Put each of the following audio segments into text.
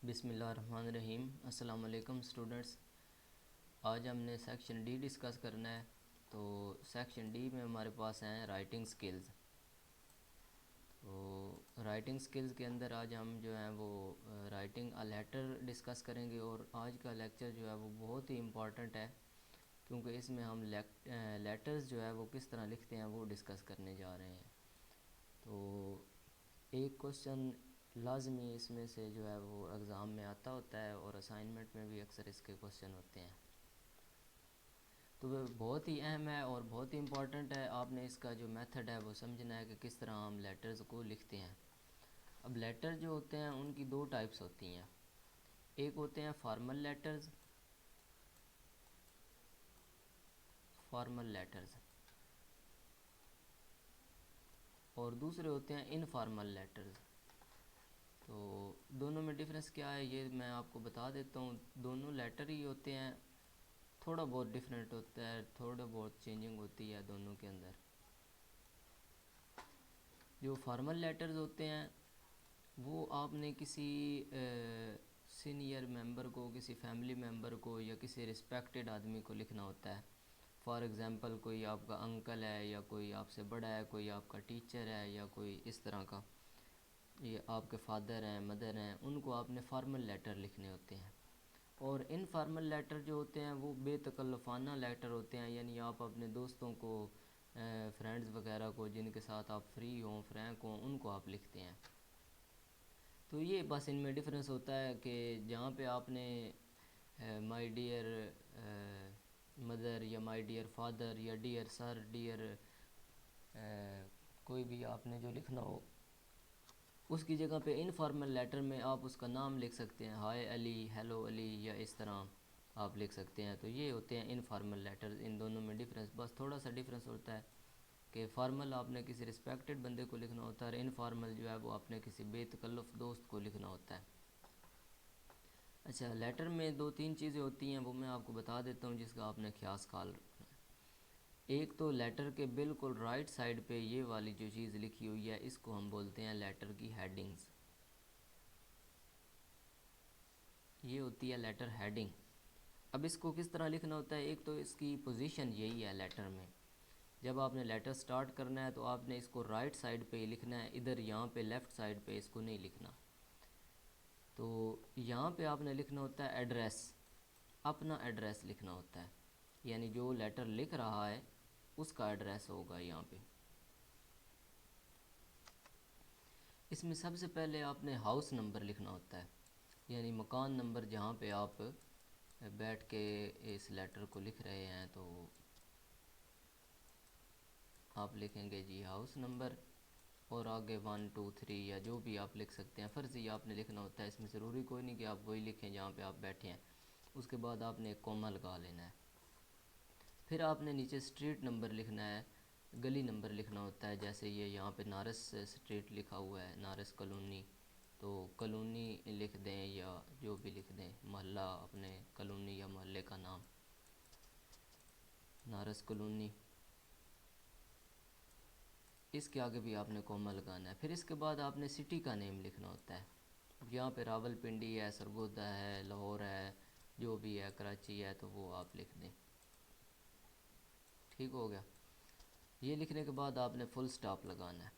बिस्मिल्लाहिर्रहमानिर्रहीम। अस्सलाम वालेकुम स्टूडेंट्स। आज हमने सेक्शन डी डिस्कस करना है। तो सेक्शन डी में हमारे पास हैं राइटिंग स्किल्स। तो राइटिंग स्किल्स के अंदर आज हम जो है वो राइटिंग अ लेटर डिस्कस करेंगे। और आज का लेक्चर जो है वो बहुत ही इम्पॉर्टेंट है, क्योंकि इसमें हम लेटर्स जो है वो किस तरह लिखते हैं वो डिस्कस करने जा रहे हैं। तो एक क्वेश्चन लाजमी इसमें से जो है वो एग्ज़ाम में आता होता है और असाइनमेंट में भी अक्सर इसके क्वेश्चन होते हैं। तो वह बहुत ही अहम है और बहुत ही इम्पॉर्टेंट है। आपने इसका जो मेथड है वो समझना है कि किस तरह हम लेटर्स को लिखते हैं। अब लेटर जो होते हैं उनकी दो टाइप्स होती हैं। एक होते हैं फॉर्मल लेटर्स और दूसरे होते हैं इनफॉर्मल लेटर्स। तो दोनों में डिफरेंस क्या है ये मैं आपको बता देता हूँ। दोनों लेटर ही होते हैं, थोड़ा बहुत डिफरेंट होता है, थोड़ा बहुत चेंजिंग होती है दोनों के अंदर। जो फॉर्मल लेटर्स होते हैं वो आपने किसी सीनियर मेंबर को, किसी फैमिली मेंबर को या किसी रिस्पेक्टेड आदमी को लिखना होता है। फॉर एग्ज़ाम्पल कोई आपका अंकल है या कोई आपसे बड़ा है, कोई आपका टीचर है या कोई इस तरह का, ये आपके फादर हैं, मदर हैं, उनको आपने फॉर्मल लेटर लिखने होते हैं। और इनफॉर्मल लेटर जो होते हैं वो बेतकल्लुफ़ाना लेटर होते हैं, यानी आप अपने दोस्तों को, फ्रेंड्स वगैरह को जिनके साथ आप फ्री हों, फ्रैंक हों, उनको आप लिखते हैं। तो ये बस इनमें डिफरेंस होता है कि जहाँ पे आपने माय डियर मदर या माय डियर फादर या डियर सर, डियर कोई भी आपने जो लिखना हो, उसकी जगह पे इनफॉर्मल लेटर में आप उसका नाम लिख सकते हैं, हाय अली, हेलो अली, या इस तरह आप लिख सकते हैं। तो ये होते हैं इनफॉर्मल लेटर। इन दोनों में डिफरेंस, बस थोड़ा सा डिफरेंस होता है कि फॉर्मल आपने किसी रिस्पेक्टेड बंदे को लिखना होता है और इनफॉर्मल जो है वो आपने किसी बेतकल्लुफ़ दोस्त को लिखना होता है। अच्छा, लेटर में दो तीन चीज़ें होती हैं वो मैं आपको बता देता हूँ जिसका आपने ख़ास ख्याल रखना है। एक तो लेटर के बिल्कुल राइट साइड पे ये वाली जो चीज़ लिखी हुई है इसको हम बोलते हैं लेटर की हेडिंग्स। ये होती है लेटर हेडिंग। अब इसको किस तरह लिखना होता है, एक तो इसकी पोजीशन यही है लेटर में। जब आपने लेटर स्टार्ट करना है तो आपने इसको राइट साइड पे ही लिखना है, इधर यहाँ पे लेफ़्ट साइड पे इसको नहीं लिखना। तो यहाँ पे आपने लिखना होता है एड्रेस, अपना एड्रेस लिखना होता है, यानी जो लेटर लिख रहा है उसका एड्रेस होगा यहाँ पे। इसमें सबसे पहले आपने हाउस नंबर लिखना होता है, यानी मकान नंबर जहाँ पे आप बैठ के इस लेटर को लिख रहे हैं। तो आप लिखेंगे जी हाउस नंबर और आगे 1 2 3 या जो भी आप लिख सकते हैं, फ़र्ज़ी आपने लिखना होता है। इसमें ज़रूरी कोई नहीं कि आप वही लिखें जहाँ पे आप बैठे हैं। उसके बाद आपने एक कॉमा लगा लेना है। फिर आपने नीचे स्ट्रीट नंबर लिखना है, गली नंबर लिखना होता है। जैसे ये यहाँ पे नारस स्ट्रीट लिखा हुआ है, नारस कॉलोनी, तो कॉलोनी लिख दें या जो भी लिख दें, मोहल्ला अपने कॉलोनी या मोहल्ले का नाम, नारस कॉलोनी। इसके आगे भी आपने कॉमा लगाना है। फिर इसके बाद आपने सिटी का नेम लिखना होता है। यहाँ पे रावलपिंडी है, सरगोदा है, लाहौर है, जो भी है, कराची है, तो वो आप लिख दें। ठीक हो गया। ये लिखने के बाद आपने फुल स्टॉप लगाना है।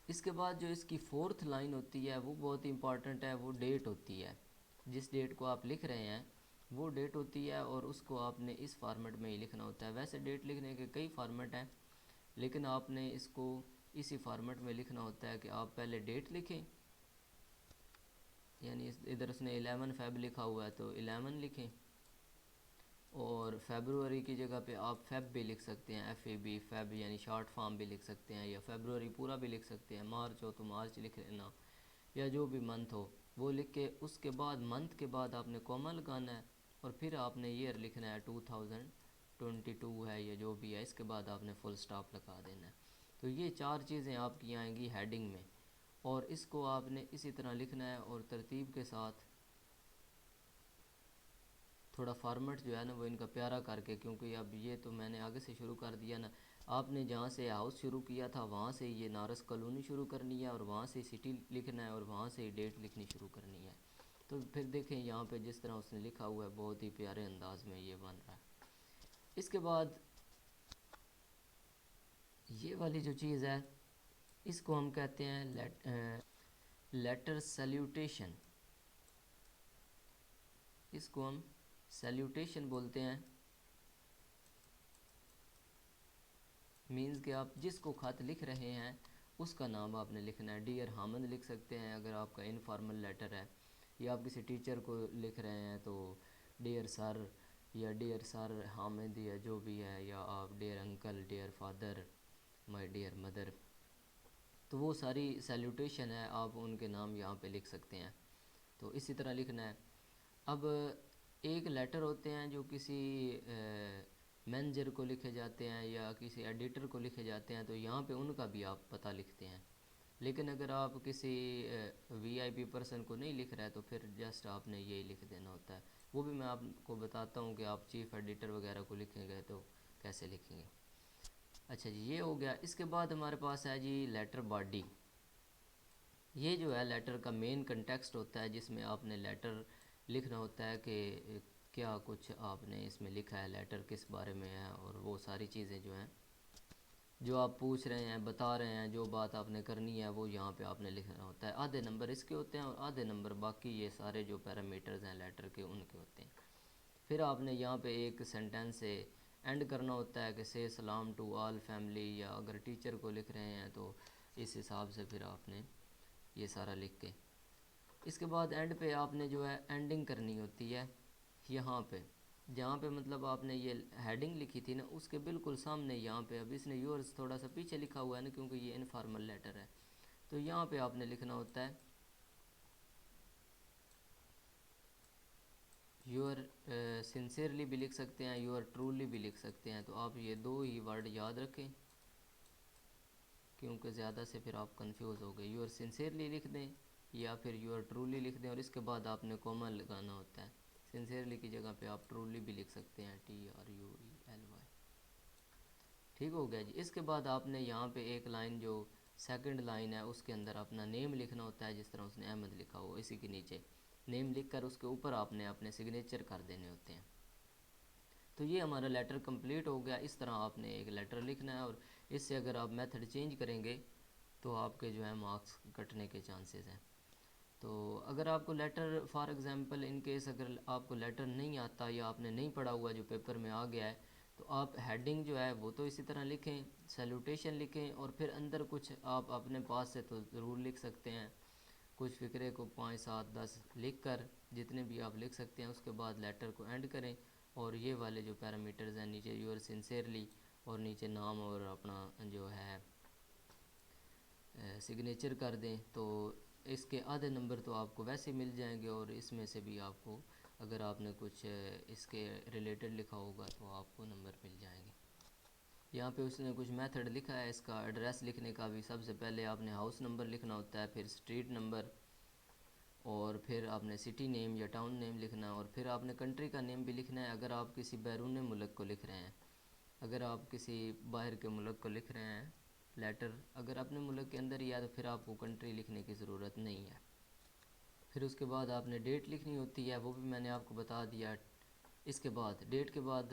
इसके बाद जो इसकी फोर्थ लाइन होती है वो बहुत इंपॉर्टेंट है, वो डेट होती है। जिस डेट को आप लिख रहे हैं वो डेट होती है और उसको आपने इस फॉर्मेट में ही लिखना होता है। वैसे डेट लिखने के कई फॉर्मेट हैं, लेकिन आपने इसको इसी फॉर्मेट में लिखना होता है कि आप पहले डेट लिखें, यानी इधर उसने 11 फ़ेब लिखा हुआ है तो 11 लिखें, और फेबरुअरी की जगह पे आप फेब भी लिख सकते हैं, FAB, फेब यानी शॉर्ट फॉर्म भी लिख सकते हैं, या फेबरुअरी पूरा भी लिख सकते हैं। मार्च हो तो मार्च लिख लेना, या जो भी मंथ हो वो लिख के उसके बाद मंथ के बाद आपने कॉमा लगाना है और फिर आपने ईयर लिखना है, 2022 है या जो भी है। इसके बाद आपने फुल स्टॉप लगा देना है। तो ये चार चीज़ें आपकी आएंगी हेडिंग में, और इसको आपने इसी तरह लिखना है और तरतीब के साथ थोड़ा फार्मेट जो है ना वो इनका प्यारा करके, क्योंकि अब ये तो मैंने आगे से शुरू कर दिया ना, आपने जहाँ से हाउस शुरू किया था वहाँ से ये नारस कॉलोनी शुरू करनी है और वहाँ से सिटी लिखना है और वहाँ से डेट लिखनी शुरू करनी है। तो फिर देखें यहाँ पे जिस तरह उसने लिखा हुआ है बहुत ही प्यारे अंदाज में ये बन रहा है। इसके बाद ये वाली जो चीज़ है इसको हम कहते हैं लेटर सैल्यूटेशन। इसको हम सैल्यूटेशन बोलते हैं। मीन्स कि आप जिसको ख़त लिख रहे हैं उसका नाम आपने लिखना है। डियर हामिद लिख सकते हैं अगर आपका इनफॉर्मल लेटर है, या आप किसी टीचर को लिख रहे हैं तो डियर सर या डियर सर हामिद या जो भी है, या आप dear uncle, dear father, my dear mother. तो वो सारी सैल्यूटेशन है, आप उनके नाम यहाँ पे लिख सकते हैं। तो इसी तरह लिखना है। अब एक लेटर होते हैं जो किसी मैनेजर को लिखे जाते हैं या किसी एडिटर को लिखे जाते हैं, तो यहाँ पे उनका भी आप पता लिखते हैं। लेकिन अगर आप किसी वीआईपी पर्सन को नहीं लिख रहा है तो फिर जस्ट आपने यही लिख देना होता है। वो भी मैं आपको बताता हूँ कि आप चीफ़ एडिटर वगैरह को लिखेंगे तो कैसे लिखेंगे। अच्छा जी, ये हो गया। इसके बाद हमारे पास है जी लेटर बॉडी। ये जो है लेटर का मेन कंटेक्स्ट होता है जिसमें आपने लेटर लिखना होता है कि क्या कुछ आपने इसमें लिखा है, लेटर किस बारे में है, और वो सारी चीज़ें जो हैं जो आप पूछ रहे हैं, बता रहे हैं, जो बात आपने करनी है वो यहाँ पे आपने लिखना होता है। आधे नंबर इसके होते हैं और आधे नंबर बाकी ये सारे जो पैरामीटर्स हैं लेटर के उनके होते हैं। फिर आपने यहाँ पे एक सेंटेंस से एंड करना होता है कि से सलाम टू ऑल फैमिली, या अगर टीचर को लिख रहे हैं तो इस हिसाब से फिर आपने ये सारा लिख के इसके बाद एंड पे आपने जो है एंडिंग करनी होती है। यहाँ पे जहाँ पे मतलब आपने ये हेडिंग लिखी थी ना उसके बिल्कुल सामने यहाँ पे, अब इसने योर्स थोड़ा सा पीछे लिखा हुआ है ना क्योंकि ये इनफॉर्मल लेटर है, तो यहाँ पे आपने लिखना होता है यूर सिंसियरली भी लिख सकते हैं, यूर ट्रूली भी लिख सकते हैं। तो आप ये दो ही वर्ड याद रखें क्योंकि ज़्यादा से फिर आप कंफ्यूज हो गए। यूर सिंसियरली लिख दें या फिर यूर ट्रूली लिख दें और इसके बाद आपने कॉमा लगाना होता है। सिंसियरली की जगह पे आप ट्रूली भी लिख सकते हैं, TRUELY। ठीक हो गया जी। इसके बाद आपने यहाँ पे एक लाइन जो सेकंड लाइन है उसके अंदर अपना नेम लिखना होता है, जिस तरह उसने अहमद लिखा हो इसी के नीचे नेम लिख कर उसके ऊपर आपने अपने सिग्नेचर कर देने होते हैं। तो ये हमारा लेटर कंप्लीट हो गया। इस तरह आपने एक लेटर लिखना है और इससे अगर आप मेथड चेंज करेंगे तो आपके जो है मार्क्स कटने के चांसेस हैं। तो अगर आपको letter for example in case अगर आपको लेटर नहीं आता या आपने नहीं पढ़ा हुआ जो पेपर में आ गया है, तो आप हेडिंग जो है वो तो इसी तरह लिखें, सैल्यूटेशन लिखें और फिर अंदर कुछ आप अपने पास से तो ज़रूर लिख सकते हैं। कुछ फ़िक्रे को 5, 7, 10 लिख कर जितने भी आप लिख सकते हैं उसके बाद लेटर को एंड करें। और ये वाले जो पैरामीटर्स हैं नीचे यूर सिंसियरली और नीचे नाम और अपना जो है सिग्नेचर कर दें, तो इसके आधे नंबर तो आपको वैसे मिल जाएंगे और इसमें से भी आपको अगर आपने कुछ इसके रिलेटेड लिखा होगा तो आपको नंबर मिल जाएंगे। यहाँ पे उसने कुछ मेथड लिखा है इसका एड्रेस लिखने का भी। सबसे पहले आपने हाउस नंबर लिखना होता है, फिर स्ट्रीट नंबर, और फिर आपने सिटी नेम या टाउन नेम लिखना है, और फिर आपने कंट्री का नेम भी लिखना है अगर आप किसी बैरून मुल्क को लिख रहे हैं। अगर आप किसी बाहर के मुल्क को लिख रहे हैं लेटर, अगर अपने मुल्क के अंदर ही है तो फिर आपको कंट्री लिखने की ज़रूरत नहीं है। फिर उसके बाद आपने डेट लिखनी होती है, वो भी मैंने आपको बता दिया। इसके बाद डेट के बाद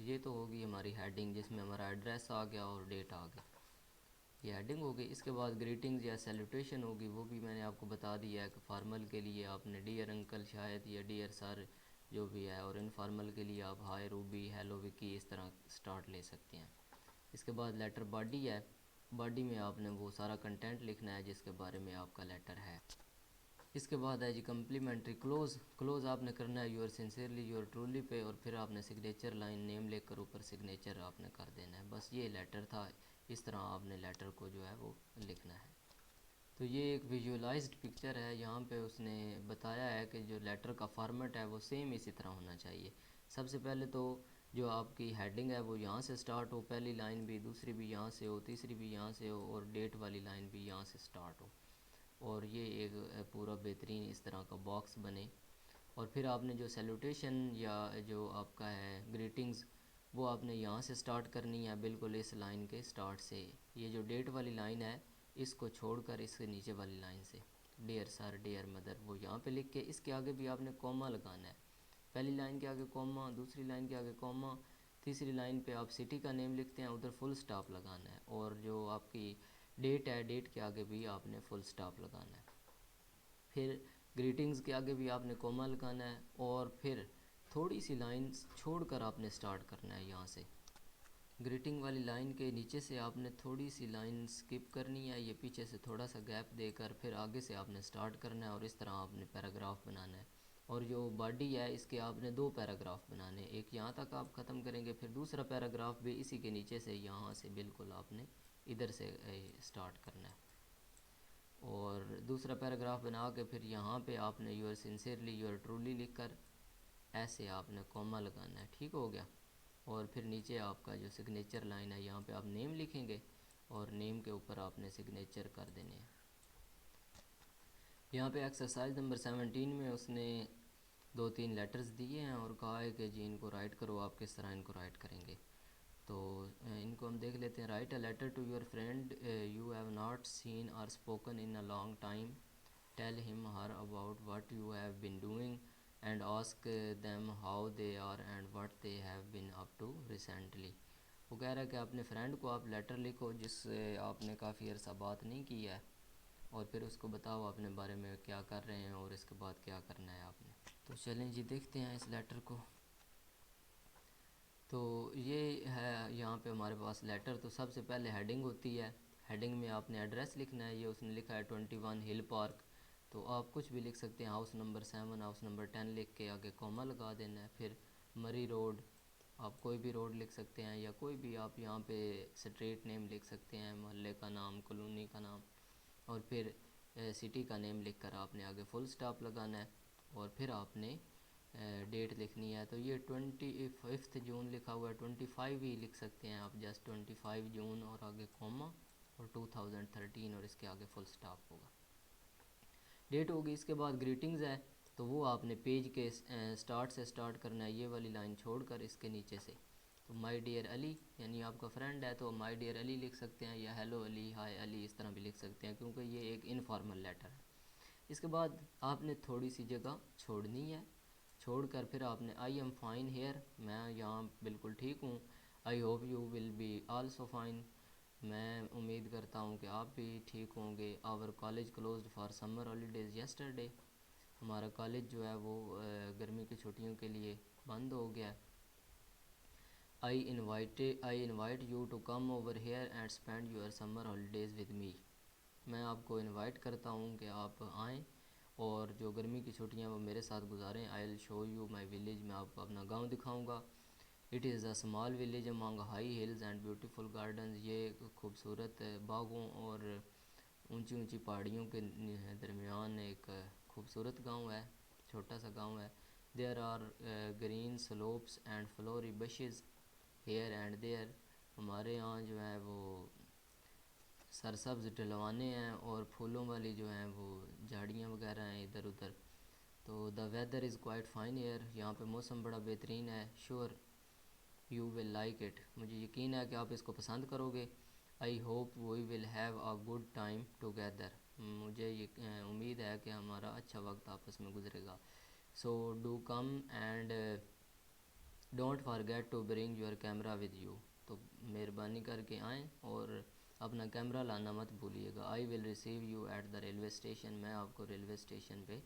ये तो होगी हमारी हेडिंग जिसमें हमारा एड्रेस आ गया और डेट आ गई, ये हेडिंग हो गई। इसके बाद ग्रीटिंग्स या सैल्यूटेशन होगी, वो भी मैंने आपको बता दिया है कि फार्मल के लिए आपने डियर अंकल शायद या डियर सर जो भी है, और इनफॉर्मल के लिए आप हाय रूबी, हेलो विकी इस तरह स्टार्ट ले सकते हैं। इसके बाद लेटर बॉडी है, बॉडी में आपने वो सारा कंटेंट लिखना है जिसके बारे में आपका लेटर है। इसके बाद है जी कम्प्लीमेंट्री क्लोज़। क्लोज़ आपने करना है यूर सिंसियरली यूर ट्रूली पे, और फिर आपने सिग्नेचर लाइन नेम लेकर ऊपर सिग्नेचर आपने कर देना है। बस ये लेटर था, इस तरह आपने लेटर को जो है वो लिखना है। तो ये एक विजुअलाइज्ड पिक्चर है, यहाँ पे उसने बताया है कि जो लेटर का फॉर्मेट है वो सेम इसी तरह होना चाहिए। सबसे पहले तो जो आपकी हेडिंग है वो यहाँ से स्टार्ट हो, पहली लाइन भी, दूसरी भी यहाँ से हो, तीसरी भी यहाँ से हो, और डेट वाली लाइन भी यहाँ से स्टार्ट हो, और ये एक पूरा बेहतरीन इस तरह का बॉक्स बने। और फिर आपने जो सैल्यूटेशन या जो आपका है ग्रीटिंग्स वो आपने यहाँ से स्टार्ट करनी है, बिल्कुल इस लाइन के स्टार्ट से। ये जो डेट वाली लाइन है इसको छोड़कर इसके नीचे वाली लाइन से डियर सर डियर मदर वो यहाँ पे लिख के इसके आगे भी आपने कॉमा लगाना है। पहली लाइन के आगे कॉमा, दूसरी लाइन के आगे कॉमा, तीसरी लाइन पे आप सिटी का नेम लिखते हैं उधर फुल स्टॉप लगाना है, और जो आपकी डेट है डेट के आगे भी आपने फुल स्टॉप लगाना है। फिर ग्रीटिंग्स के आगे भी आपने कॉमा लगाना है, और फिर थोड़ी सी लाइन छोड़कर आपने स्टार्ट करना है यहाँ से। ग्रीटिंग वाली लाइन के नीचे से आपने थोड़ी सी लाइन स्किप करनी है, ये पीछे से थोड़ा सा गैप देकर फिर आगे से आपने स्टार्ट करना है, और इस तरह आपने पैराग्राफ बनाना है। और जो बॉडी है इसके आपने 2 पैराग्राफ बनाने हैं, एक यहाँ तक आप ख़त्म करेंगे, फिर दूसरा पैराग्राफ भी इसी के नीचे से यहाँ से बिल्कुल आपने इधर से स्टार्ट करना है। और दूसरा पैराग्राफ बना के फिर यहाँ पे आपने यूर सिंसियरली यूर ट्रूली लिख कर ऐसे आपने कॉमा लगाना है। ठीक हो गया। और फिर नीचे आपका जो सिग्नेचर लाइन है यहाँ पे आप नेम लिखेंगे, और नेम के ऊपर आपने सिग्नेचर कर देने हैं। यहाँ पे एक्सरसाइज नंबर 17 में उसने 2-3 लेटर्स दिए हैं और कहा है कि जी इनको राइट करो, आप किस तरह इनको राइट करेंगे। तो इनको हम देख लेते हैं। Write a letter to your friend you have not seen or spoken in a long time, tell him her about what you have been doing and ask them how they are and what they have been up to recently. वो कह रहा है कि अपने friend को आप letter लिखो जिससे आपने काफ़ी अर्सा बात नहीं की है, और फिर उसको बताओ अपने बारे में क्या कर रहे हैं और इसके बाद क्या करना है आपने। तो चलें जी देखते हैं इस लेटर को। तो ये है यहाँ पे हमारे पास लेटर। तो सबसे पहले हेडिंग होती है, हेडिंग में आपने एड्रेस लिखना है। ये उसने लिखा है 21 हिल पार्क, तो आप कुछ भी लिख सकते हैं, हाउस नंबर 7 हाउस नंबर 10 लिख के आगे कॉमा लगा देना है। फिर मरी रोड, आप कोई भी रोड लिख सकते हैं, या कोई भी आप यहाँ पे स्ट्रीट नेम लिख सकते हैं, मोहल्ले का नाम, कॉलोनी का नाम, और फिर सिटी का नेम लिख कर आपने आगे फुल स्टॉप लगाना है। और फिर आपने डेट लिखनी है। तो ये 25 जून लिखा हुआ है, 25 ही लिख सकते हैं आप, जस्ट 25 जून और आगे कॉमा और 2013 और इसके आगे फुल स्टॉप होगा, डेट होगी। इसके बाद ग्रीटिंग्स है, तो वो आपने पेज के स्टार्ट से स्टार्ट करना है, ये वाली लाइन छोड़कर इसके नीचे से। तो माय डियर अली, यानी आपका फ्रेंड है तो माय डियर अली लिख सकते हैं, या हेलो अली, हाय अली, इस तरह भी लिख सकते हैं, क्योंकि ये एक इनफॉर्मल लेटर है। इसके बाद आपने थोड़ी सी जगह छोड़नी है, छोड़कर फिर आपने आई एम फाइन हेयर, मैं यहाँ बिल्कुल ठीक हूँ। I hope you will be also fine, मैं उम्मीद करता हूँ कि आप भी ठीक होंगे। Our college closed for summer holidays yesterday, हमारा कॉलेज जो है वो गर्मी की छुट्टियों के लिए बंद हो गया है। I invite you to come over here and spend your summer holidays with me, मैं आपको इनवाइट करता हूँ कि आप आएँ और जो गर्मी की छुट्टियाँ वो मेरे साथ गुजारें। I will show you my village, मैं आपको अपना गांव दिखाऊंगा। It is a small village among high hills and beautiful gardens, ये खूबसूरत बागों और ऊंची ऊंची पहाड़ियों के दरमियान एक खूबसूरत गांव है, छोटा सा गांव है। There are green slopes and flowery bushes here and there, हमारे यहाँ जो है वो सरसब्ज ढलवाने हैं और फूलों वाली जो हैं वो झाड़ियाँ वगैरह हैं इधर उधर। तो the weather is quite fine here, यहाँ पे मौसम बड़ा बेहतरीन है। Sure you will like it, मुझे यकीन है कि आप इसको पसंद करोगे। I hope we will have a good time together, मुझे ये उम्मीद है कि हमारा अच्छा वक्त आपस में गुजरेगा। So do come and don't forget to bring your camera with you, तो मेहरबानी करके आएँ और अपना कैमरा लाना मत भूलिएगा। I will receive you at the railway station, मैं आपको रेलवे स्टेशन पे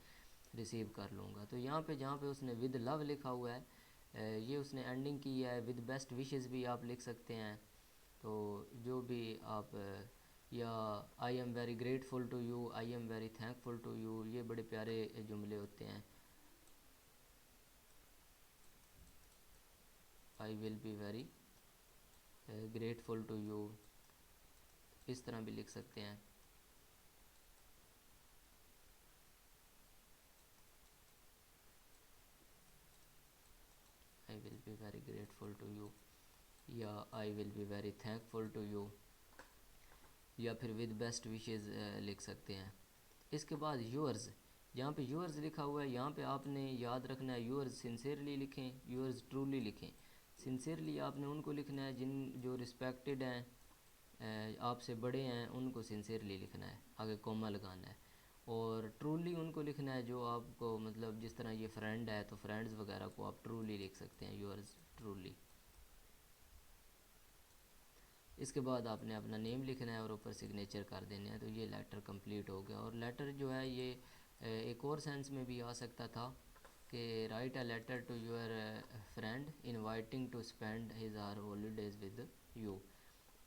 रिसीव कर लूँगा। तो यहाँ पे जहाँ पे उसने विद लव लिखा हुआ है, ये उसने एंडिंग की है। विद बेस्ट विशेज़ भी आप लिख सकते हैं, तो जो भी आप या I am very grateful to you, I am very thankful to you, ये बड़े प्यारे जुमले होते हैं। I will be very grateful to you, इस तरह भी लिख सकते हैं। I will be very grateful to you, या I will be very thankful to you, या फिर विद बेस्ट विशेज़ लिख सकते हैं। इसके बाद यूअर्स, जहाँ पे यूअर्स लिखा हुआ है यहाँ पे आपने याद रखना है यूअर्स सिंसियरली लिखें, यूअर्स ट्रूली लिखें। सिंसियरली आपने उनको लिखना है जो रिस्पेक्टेड हैं, आपसे बड़े हैं, उनको सिंसियरली लिखना है, आगे कॉमा लगाना है। और ट्रूली उनको लिखना है जो आपको, मतलब जिस तरह ये फ्रेंड है तो फ्रेंड्स वगैरह को आप ट्रूली लिख सकते हैं, यूअर्स ट्रूली। इसके बाद आपने अपना नेम लिखना है और ऊपर सिग्नेचर कर देने हैं। तो ये लेटर कंप्लीट हो गया। और लेटर जो है ये एक और सेंस में भी आ सकता था कि write a letter to your friend inviting to spend his or holidays with you,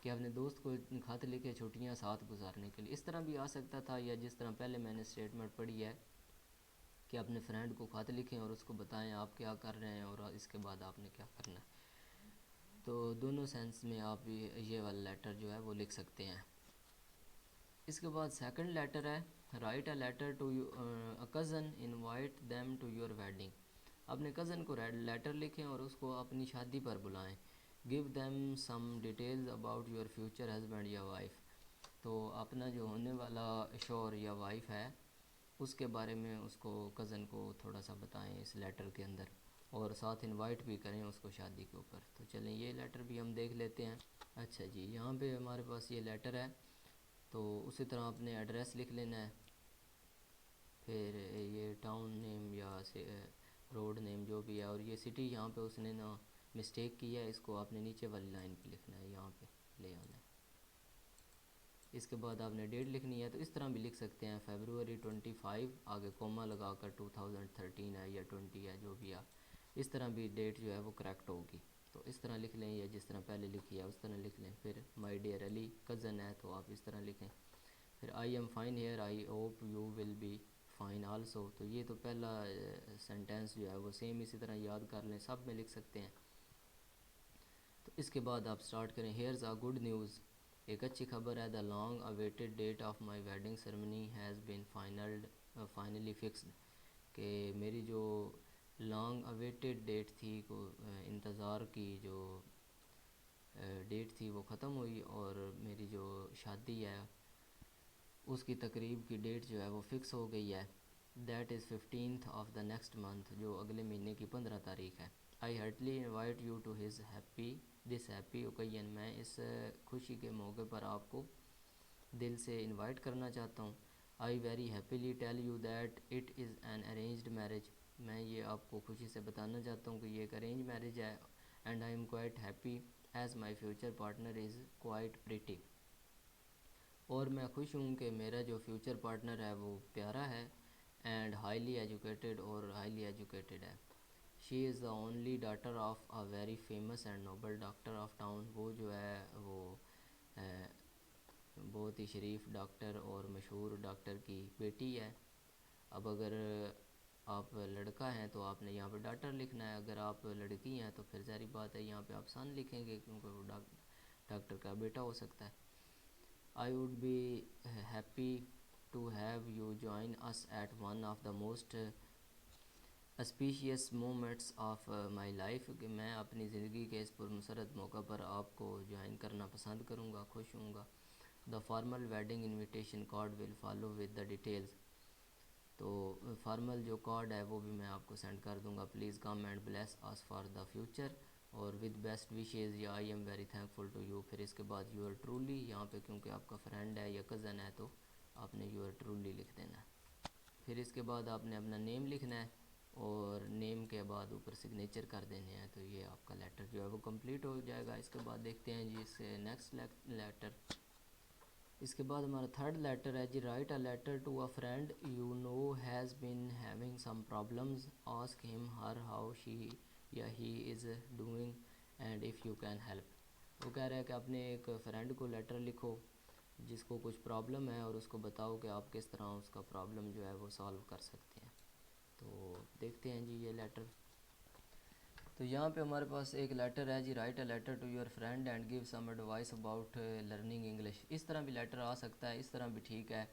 कि अपने दोस्त को खत लिखे छुट्टियां साथ गुजारने के लिए। इस तरह भी आ सकता था, या जिस तरह पहले मैंने स्टेटमेंट पढ़ी है कि अपने फ्रेंड को खत लिखें और उसको बताएं आप क्या कर रहे हैं और इसके बाद आपने क्या करना है। तो दोनों सेंस में आप ये वाला लेटर जो है वो लिख सकते हैं। इसके बाद सेकंड लेटर है, write a letter to a cousin invite them to your wedding. अपने कज़न को लेटर लिखें और उसको अपनी शादी पर बुलाएं। Give them some details about your future husband या वाइफ। तो अपना जो होने वाला शौहर या वाइफ है उसके बारे में उसको कज़न को थोड़ा सा बताएं इस लेटर के अंदर, और साथ इनवाइट भी करें उसको शादी के ऊपर। तो चलें ये लेटर भी हम देख लेते हैं। अच्छा जी, यहाँ पे हमारे पास ये लेटर है। तो उसी तरह आपने एड्रेस लिख लेना है, फिर ये टाउन नेम या रोड नेम जो भी है, और ये सिटी यहाँ पे उसने ना मिस्टेक की है, इसको आपने नीचे वाली लाइन पे लिखना है, यहाँ पे ले आना है। इसके बाद आपने डेट लिखनी है। तो इस तरह भी लिख सकते हैं, February 25, आगे कोमा लगा कर 2013 है या 20 है जो भी है, इस तरह भी डेट जो है वो करेक्ट होगी। तो इस तरह लिख लें, या जिस तरह पहले लिखी है उस तरह लिख लें। फिर माय डियर अली, कज़न है तो आप इस तरह लिखें। फिर I am fine here, I hope you will be fine also. तो ये तो पहला सेंटेंस जो है वो सेम इसी तरह याद कर लें, सब में लिख सकते हैं। तो इसके बाद आप स्टार्ट करें। हेयर्स आ गुड न्यूज़, एक अच्छी खबर है। The long awaited date of my wedding ceremony has been finally fixed, कि मेरी जो लॉन्ग अवेटेड डेट थी, को इंतज़ार की जो डेट थी वो ख़त्म हुई, और मेरी जो शादी है उसकी तकरीब की डेट जो है वो फ़िक्स हो गई है। That is 15th of the next month, जो अगले महीने की 15 तारीख है। I heartily invite you to his happy occasion, मैं इस खुशी के मौके पर आपको दिल से इनवाइट करना चाहता हूँ। I very happily tell you that it is an arranged marriage, मैं ये आपको खुशी से बताना चाहता हूँ कि ये एक अरेंज मैरिज है। And I am quite happy as my future partner is quite pretty, और मैं खुश हूँ कि मेरा जो फ्यूचर पार्टनर है वो प्यारा है। एंड हाईली एजुकेटेड, और हाईली एजुकेटेड है। She is the only daughter of a very famous and noble doctor of town, वो जो है वो बहुत ही शरीफ डॉक्टर और मशहूर डॉक्टर की बेटी है। अब अगर आप लड़का हैं तो आपने यहाँ पे डॉक्टर लिखना है, अगर आप लड़की हैं तो फिर ज़ाहिर बात है यहाँ पे आप सन लिखेंगे, क्योंकि वो डॉक्टर का बेटा हो सकता है। I would be happy to have you join us at one of the most auspicious moments of my life, कि मैं अपनी ज़िंदगी के इस पुरमसरत मौका पर आपको ज्वाइन करना पसंद करूँगा, खुश होऊंगा। The formal wedding invitation card will follow with the details, तो फॉर्मल जो कार्ड है वो भी मैं आपको सेंड कर दूँगा। Please come and bless us for the future, और विद बेस्ट विशेज़, या I am very thankful to you. फिर इसके बाद यूर ट्रूली, यहाँ पे क्योंकि आपका फ्रेंड है या कज़न है तो आपने यूर ट्रूली लिख देना है। फिर इसके बाद आपने अपना नेम लिखना है, और नेम के बाद ऊपर सिग्नेचर कर देने हैं। तो ये आपका लेटर जो है वो कंप्लीट हो जाएगा। इसके बाद देखते हैं जी इसके नेक्स्ट लेटर। इसके बाद हमारा थर्ड लेटर है जी, write a letter to a friend you know has been having some problems, ask him her how she या he is doing and if you can help. वो कह रहा है कि अपने एक फ्रेंड को लेटर लिखो जिसको कुछ प्रॉब्लम है, और उसको बताओ कि आप किस तरह उसका प्रॉब्लम जो है वो सॉल्व कर सकते हैं। तो देखते हैं जी ये लेटर। तो यहाँ पे हमारे पास एक लेटर है जी, write a letter to your friend and give some advice about learning English. इस तरह भी लेटर आ सकता है, इस तरह भी ठीक है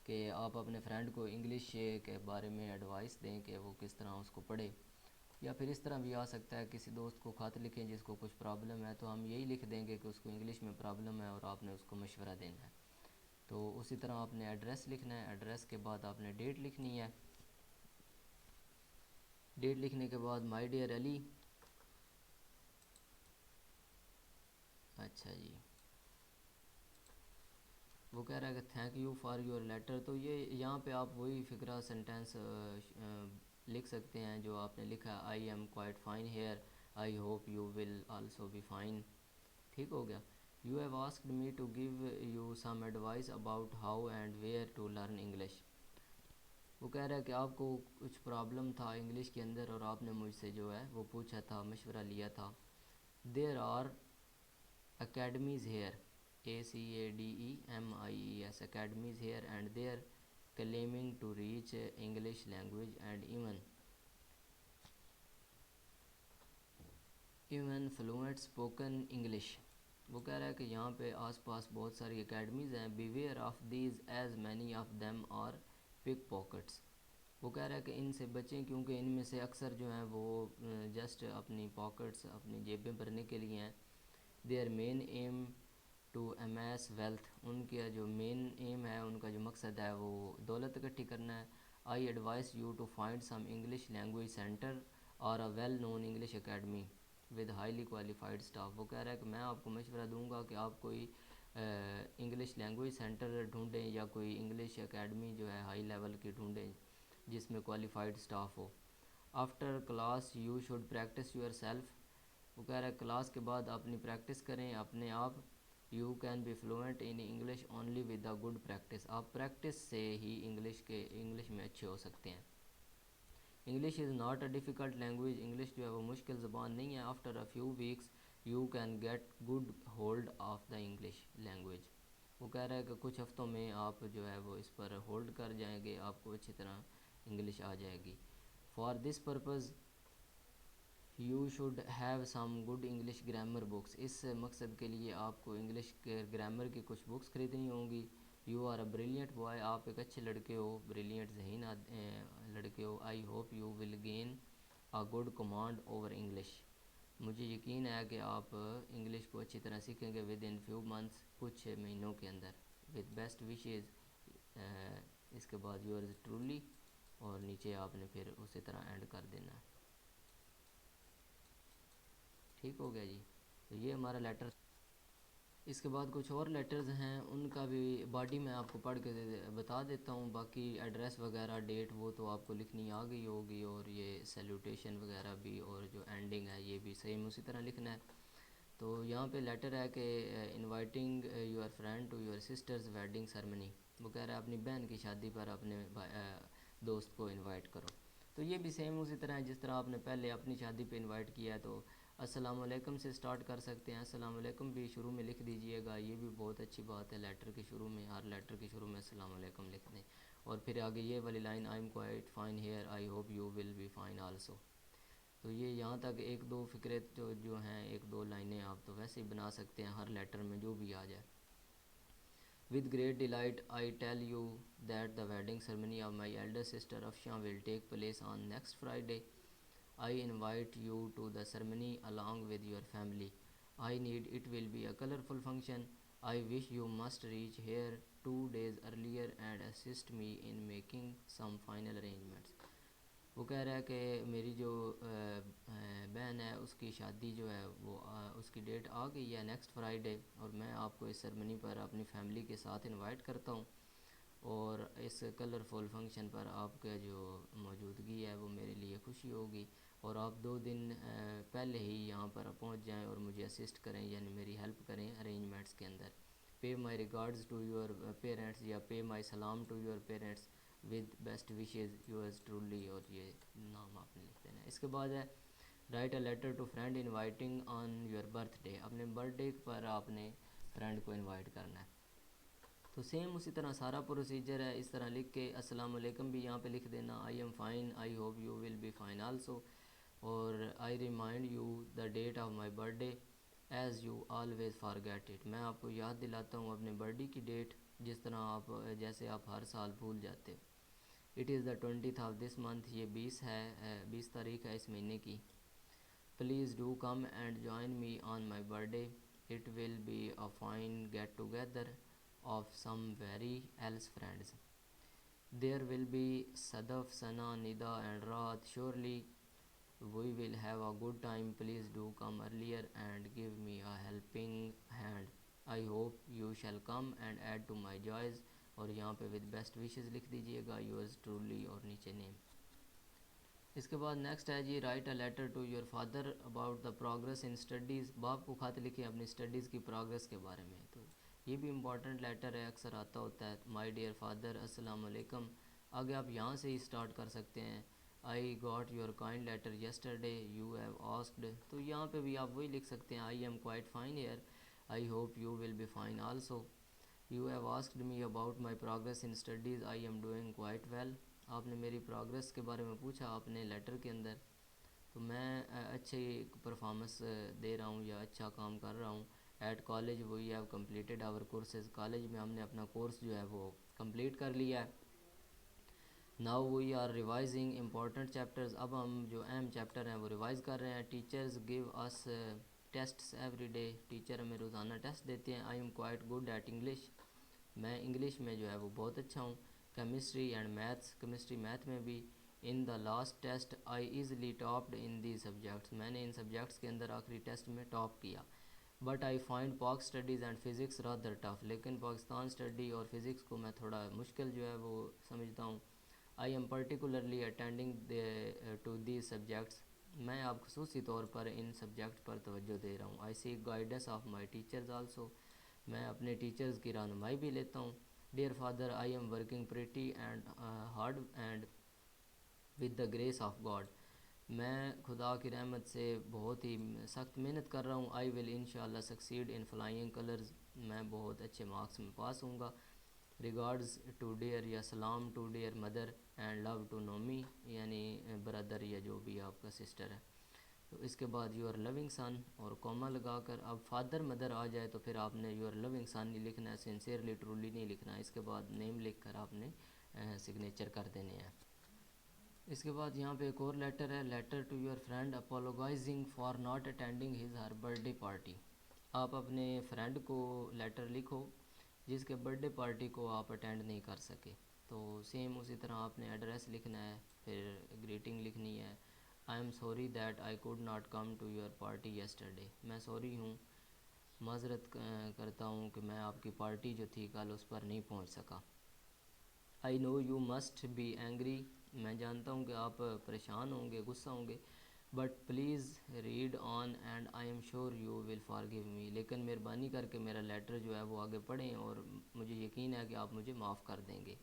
कि आप अपने फ्रेंड को इंग्लिश के बारे में एडवाइस दें कि वो किस तरह उसको पढ़े। या फिर इस तरह भी आ सकता है, किसी दोस्त को ख़त लिखें जिसको कुछ प्रॉब्लम है, तो हम यही लिख देंगे कि उसको इंग्लिश में प्रॉब्लम है और आपने उसको मशवरा देना है। तो उसी तरह आपने एड्रेस लिखना है, एड्रेस के बाद आपने डेट लिखनी है। डेट लिखने के बाद माय डियर अली, अच्छा जी, वो कह रहा है कि thank you for your letter. तो ये यहाँ पे आप वही फिक्रा सेंटेंस लिख सकते हैं जो आपने लिखा, I am quite fine here, I hope you will also be fine. ठीक हो गया। You have asked me to give you some advice about how and where to learn English. वो कह रहा है कि आपको कुछ प्रॉब्लम था इंग्लिश के अंदर और आपने मुझसे जो है वो पूछा था, मशवरा लिया था। There are academies here, ACADEMIES, academies here, and they are claiming to reach English language and even fluent spoken English। वो कह रहा है कि यहाँ पे आसपास बहुत सारी एकेडमीज़ हैं, beware of these as many of them are pickpockets। वो कह रहा है कि इनसे बचें क्योंकि इनमें से अक्सर जो हैं वो जस्ट अपनी पॉकेट्स, अपनी जेबें भरने के लिए हैं। Their main aim to amass wealth, उनका जो मेन एम है, उनका जो मकसद है वो दौलत इकट्ठी करना है। I advice you to find some English language centre और a well known English academy with highly qualified staff. वो कह रहा है कि मैं आपको मशवरा दूंगा कि आप कोई इंग्लिश लैंग्वेज सेंटर ढूंढें या कोई इंग्लिश एकेडमी जो है हाई लेवल की ढूंढें जिसमें क्वालिफाइड स्टाफ हो। After class you should practice yourself. वो कह रहा है क्लास के बाद अपनी प्रैक्टिस करें अपने आप। You can be fluent in English only with a good practice. आप प्रैक्टिस से ही इंग्लिश में अच्छे हो सकते हैं। English is not a difficult language, English जो है वो मुश्किल ज़बान नहीं है। After a few weeks you can get good hold of the English language. वो कह रहा है कि कुछ हफ्तों में आप जो है वो इस पर होल्ड कर जाएंगे, आपको अच्छी तरह इंग्लिश आ जाएगी। For this purpose you should have some good English grammar books. इस मकसद के लिए आपको इंग्लिश के ग्रामर की कुछ बुक्स ख़रीदनी होंगी। You are a brilliant boy, आप एक अच्छे लड़के हो, ब्रिलियंट जहीन लड़के हो। I hope you will gain a good command over English. मुझे यकीन है कि आप इंग्लिश को अच्छी तरह सीखेंगे विद इन फ्यू मंथ्स, कुछ महीनों के अंदर। विद बेस्ट विशेज़, इसके बाद योर्स ट्रूली, और नीचे आपने फिर उसी तरह एंड कर देना है। ठीक हो गया जी। तो ये हमारा लेटर। इसके बाद कुछ और लेटर्स हैं, उनका भी बॉडी में आपको पढ़ के बता देता हूँ। बाकी एड्रेस वगैरह, डेट, वो तो आपको लिखनी आ गई होगी, और ये सैल्यूटेशन वगैरह भी, और जो एंडिंग है ये भी सेम उसी तरह लिखना है। तो यहाँ पे लेटर है कि inviting your friend to your sister's wedding ceremony. वो कह रहा है अपनी बहन की शादी पर अपने दोस्त को इनवाइट करो। तो ये भी सेम उसी तरह है जिस तरह आपने पहले अपनी शादी पे इनवाइट किया है। तो अस्सलामुअलैकुम से स्टार्ट कर सकते हैं, अस्सलामुअलैकुम भी शुरू में लिख दीजिएगा, ये भी बहुत अच्छी बात है। लेटर के शुरू में, हर लेटर के शुरू में अस्सलामुअलैकुम लिख दें, और फिर आगे ये वाली line, I am quite fine here, I hope you will be fine also. तो ये यहाँ तक एक दो फ़िक्रे जो हैं, एक दो लाइनें आप तो वैसे ही बना सकते हैं हर लेटर में जो भी आ जाए। With great delight, I tell you that the wedding ceremony of my elder sister Afshan will take place on next Friday. I invite you to the ceremony along with your family. I need it will be a colorful function. I wish you must reach here 2 days earlier and assist me in making some final arrangements. वो कह रहा है कि मेरी जो बहन है उसकी शादी जो है वो उसकी डेट आ गई है नेक्स्ट फ्राइडे, और मैं आपको इस सेरेमनी पर अपनी फैमिली के साथ इनवाइट करता हूँ, और इस कलरफुल फंक्शन पर आपका जो मौजूदगी है वो मेरे लिए खुशी होगी। और आप 2 दिन पहले ही यहाँ पर पहुँच जाएं और मुझे असिस्ट करें, यानी मेरी हेल्प करें अरेंजमेंट्स के अंदर। Pay my regards to your parents, या पे माई सलाम to your parents with best wishes yours truly, और ये नाम आपने लिख देना है। इसके बाद है write a letter to friend inviting on your birthday. अपने बर्थडे पर आपने फ्रेंड को इनवाइट करना है। तो सेम उसी तरह सारा प्रोसीजर है, इस तरह लिख के अस्सलाम वालेकुम भी यहाँ पे लिख देना, I am fine, I hope you will be fine also, और I remind you the date of my birthday as you always forget it. मैं आपको याद दिलाता हूँ अपने बर्थडे की डेट, जिस तरह आप जैसे आप हर साल भूल जाते। It is the 20th of this month, ये 20 है, 20 तारीख है इस महीने की। Please do come and join me on my birthday, it will be a fine get together of some very else friends. There will be Sadaf, Sana, Nida and Rahat. Surely we will have a good time, please do come earlier and give me a helping hand, I hope you shall come and add to my joys. और यहाँ पे with best wishes लिख दीजिएगा, yours truly और नीचे name. इसके बाद next है जी, write a letter to your father about the progress in studies, बाप को खत लिखें अपनी स्टडीज़ की प्रोग्रेस के बारे में। तो ये भी इम्पॉर्टेंट लेटर है, अक्सर आता होता है। माय डियर फादर, अस्सलाम वालेकुम। आगे आप यहाँ से ही स्टार्ट कर सकते हैं। I got your kind letter yesterday, you have asked, तो यहाँ पे भी आप वही लिख सकते हैं, I am quite fine here, I hope you will be fine also. You have asked me about my progress in studies, I am doing quite well, आपने मेरी प्रोग्रेस के बारे में पूछा आपने लेटर के अंदर, तो मैं अच्छी परफॉर्मेंस दे रहा हूँ या अच्छा काम कर रहा हूँ। At college we have completed our courses, college में हमने अपना कोर्स जो है वो कंप्लीट कर लिया है। Now we are revising important chapters, अब हम जो अहम चैप्टर हैं वो रिवाइज़ कर रहे हैं। Teachers give us tests every day, teacher हमें रोज़ाना टेस्ट देते हैं। I am quite good at English, मैं इंग्लिश में जो है वो बहुत अच्छा हूँ। Chemistry and maths, chemistry maths में भी। In the last test I easily topped in the subjects, मैंने इन सब्जेक्ट्स के अंदर आखिरी टेस्ट में टॉप किया। बट आई फाइंड पाक studies and physics rather tough, लेकिन पाकिस्तान स्टडी और फ़िज़िक्स को मैं थोड़ा मुश्किल जो है वो समझता हूँ। I am particularly attending to these subjects, मैं अब खसूसी तौर पर इन सब्जेक्ट पर तवज्जो दे रहा हूँ। I seek guidance of my teachers also, मैं अपने टीचर्स की रहनुमाई भी लेता हूँ। Dear father, I am working pretty and hard and with the grace of God, मैं खुदा की रहमत से बहुत ही सख्त मेहनत कर रहा हूँ। आई विल इंशाल्लाह सक्सीड इन फ्लाइंग कलर्स, मैं बहुत अच्छे मार्क्स में पास होऊंगा। रिगार्ड्स टू डियर, या सलाम to dear mother and love to Nomi, यानी ब्रदर या जो भी आपका सिस्टर है। तो इसके बाद यूर लविंग सन और कॉमा लगाकर, अब फादर मदर आ जाए तो फिर आपने यूर लविंग सन ही लिखना है, सिंसियरली ट्रूली नहीं लिखना है। इसके बाद नेम लिख कर आपने सिग्नेचर कर देने हैं। इसके बाद यहाँ पे एक और लेटर है, letter to your friend apologising for not attending his her birthday party, आप अपने फ्रेंड को लेटर लिखो जिसके बर्थडे पार्टी को आप अटेंड नहीं कर सके। तो सेम उसी तरह आपने एड्रेस लिखना है, फिर ग्रीटिंग लिखनी है। I am sorry that I could not come to your party yesterday, मैं सॉरी हूँ, माजरत करता हूँ कि मैं आपकी पार्टी जो थी कल उस पर नहीं पहुँच सका। I know you must be angry, मैं जानता हूँ कि आप परेशान होंगे, गुस्सा होंगे। But please read on and I am sure you will forgive me, लेकिन मेहरबानी करके मेरा लेटर जो है वो आगे पढ़ें और मुझे यकीन है कि आप मुझे माफ़ कर देंगे।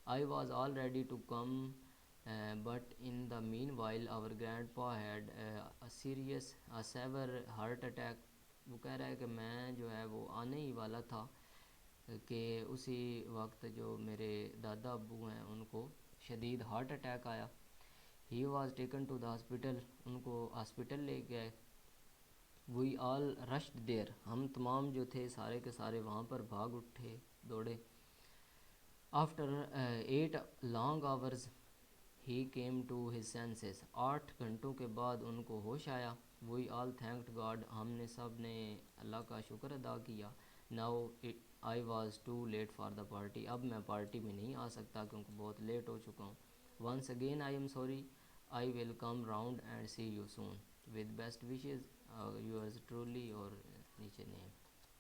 I was all ready to come but in the meanwhile our grandpa had serious severe heart attack, वो कह रहा है कि मैं जो है वो आने ही वाला था कि उसी वक्त जो मेरे दादा अब्बू हैं उनको शदीद हार्ट अटैक आया। He was taken to the hospital, उनको हॉस्पिटल ले गए। वी ऑल रश्ड देयर, हम तमाम जो थे सारे के सारे वहाँ पर भाग उठे, दौड़े। After 8 long hours he came to his senses, 8 घंटों के बाद उनको होश आया। वी ऑल थैंक्ड गॉड, हमने सब ने अल्लाह का शुक्र अदा किया। Now I was too late for the party, अब मैं पार्टी में नहीं आ सकता क्योंकि बहुत लेट हो चुका हूँ। Once again I am sorry, I will come round and see you soon, with best wishes yours truly और नीचे नेम।